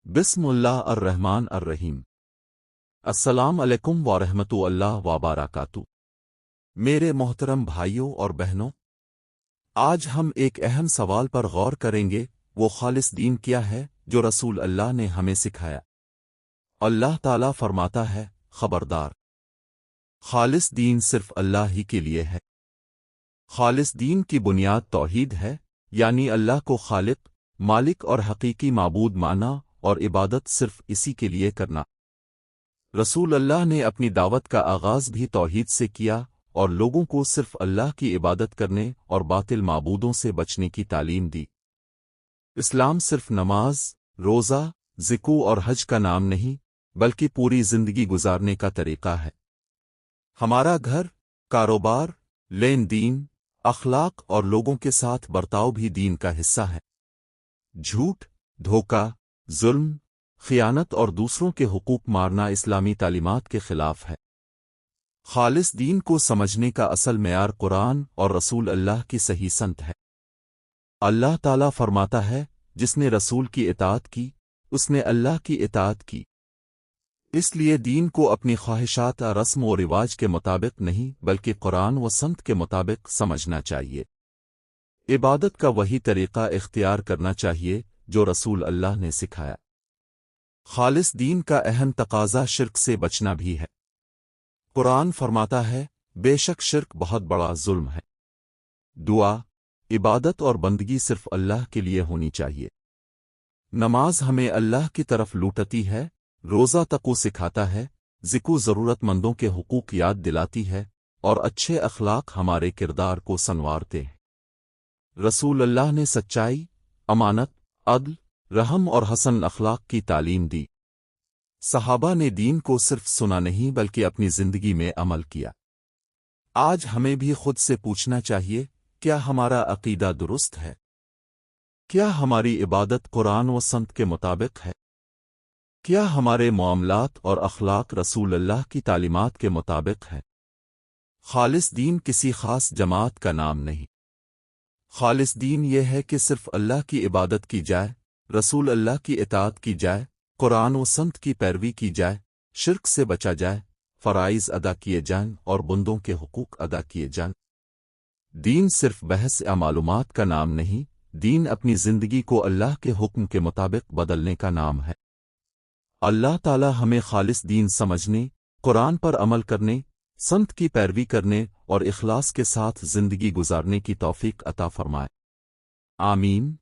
بسم اللہ الرحمن الرحیم۔ السلام علیکم ورحمۃ اللہ وبرکاتہ۔ میرے محترم بھائیوں اور بہنوں، آج ہم ایک اہم سوال پر غور کریں گے، وہ خالص دین کیا ہے جو رسول اللہ نے ہمیں سکھایا۔ اللہ تعالیٰ فرماتا ہے، خبردار! خالص دین صرف اللہ ہی کے لیے ہے۔ خالص دین کی بنیاد توحید ہے، یعنی اللہ کو خالق، مالک اور حقیقی معبود مانا اور عبادت صرف اسی کے لیے کرنا۔ رسول اللہ نے اپنی دعوت کا آغاز بھی توحید سے کیا اور لوگوں کو صرف اللہ کی عبادت کرنے اور باطل معبودوں سے بچنے کی تعلیم دی۔ اسلام صرف نماز، روزہ، ذکر اور حج کا نام نہیں، بلکہ پوری زندگی گزارنے کا طریقہ ہے۔ ہمارا گھر، کاروبار، لین دین، اخلاق اور لوگوں کے ساتھ برتاؤ بھی دین کا حصہ ہے۔ جھوٹ، دھوکہ، ظلم، خیانت اور دوسروں کے حقوق مارنا اسلامی تعلیمات کے خلاف ہے۔ خالص دین کو سمجھنے کا اصل معیار قرآن اور رسول اللہ کی صحیح سنت ہے۔ اللہ تعالیٰ فرماتا ہے، جس نے رسول کی اطاعت کی، اس نے اللہ کی اطاعت کی۔ اس لیے دین کو اپنی خواہشات اور رسم و رواج کے مطابق نہیں بلکہ قرآن و سنت کے مطابق سمجھنا چاہیے۔ عبادت کا وہی طریقہ اختیار کرنا چاہیے جو رسول اللہ نے سکھایا۔ خالص دین کا اہم تقاضا شرک سے بچنا بھی ہے۔ قرآن فرماتا ہے، بے شک شرک بہت بڑا ظلم ہے۔ دعا، عبادت اور بندگی صرف اللہ کے لیے ہونی چاہیے۔ نماز ہمیں اللہ کی طرف لوٹتی ہے، روزہ تقوی سکھاتا ہے، ذکر ضرورت مندوں کے حقوق یاد دلاتی ہے، اور اچھے اخلاق ہمارے کردار کو سنوارتے ہیں۔ رسول اللہ نے سچائی، امانت، عدل، رحم اور حسن اخلاق کی تعلیم دی۔ صحابہ نے دین کو صرف سنا نہیں بلکہ اپنی زندگی میں عمل کیا۔ آج ہمیں بھی خود سے پوچھنا چاہیے، کیا ہمارا عقیدہ درست ہے؟ کیا ہماری عبادت قرآن و سنت کے مطابق ہے؟ کیا ہمارے معاملات اور اخلاق رسول اللہ کی تعلیمات کے مطابق ہے؟ خالص دین کسی خاص جماعت کا نام نہیں۔ خالص دین یہ ہے کہ صرف اللہ کی عبادت کی جائے، رسول اللہ کی اطاعت کی جائے، قرآن و سنت کی پیروی کی جائے، شرک سے بچا جائے، فرائض ادا کیے جائیں اور بندوں کے حقوق ادا کیے جائیں۔ دین صرف بحث یا معلومات کا نام نہیں، دین اپنی زندگی کو اللہ کے حکم کے مطابق بدلنے کا نام ہے۔ اللہ تعالی ہمیں خالص دین سمجھنے، قرآن پر عمل کرنے، سنت کی پیروی کرنے اور اخلاص کے ساتھ زندگی گزارنے کی توفیق عطا فرمائے۔ آمین۔